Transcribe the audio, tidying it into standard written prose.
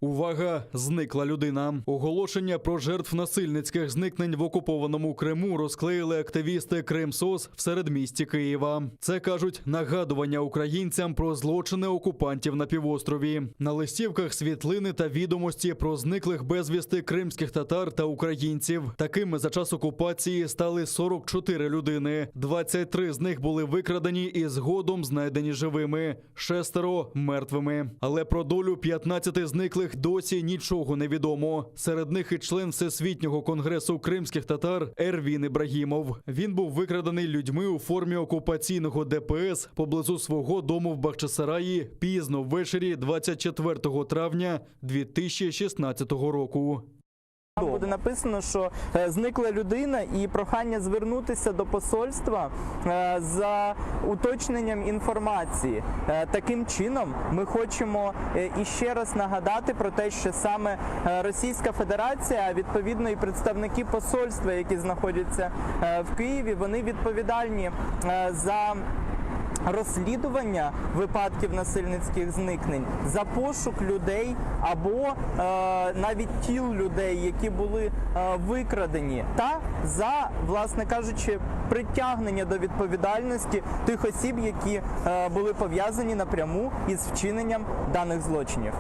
Увага! Зникла людина. Оголошення про жертв насильницьких зникнень в окупованому Криму розклеїли активісти Кримсоц в середмісті Києва. Це, кажуть, нагадування українцям про злочини окупантів на півострові. На листівках світлини та відомості про зниклих безвісти кримських татар та українців. Такими за час окупації стали 44 людини. 23 з них були викрадені і згодом знайдені живими. 6 – мертвими. Але про долю 15 зниклих досі нічого не відомо. Серед них і член Всесвітнього конгресу кримських татар Ервін Ібрагімов. Він був викрадений людьми у формі окупаційного ДПС поблизу свого дому в Бахчисараї пізно ввечері 24 травня 2016 року. Там буде написано, що зникла людина і прохання звернутися до посольства за уточненням інформації. Таким чином ми хочемо іще раз нагадати про те, що саме Російська Федерація, а відповідно і представники посольства, які знаходяться в Києві, вони відповідальні за розслідування випадків насильницьких зникнень, за пошук людей або навіть тіл людей, які були викрадені, та за, власне кажучи, притягнення до відповідальності тих осіб, які були пов'язані напряму із вчиненням даних злочинів.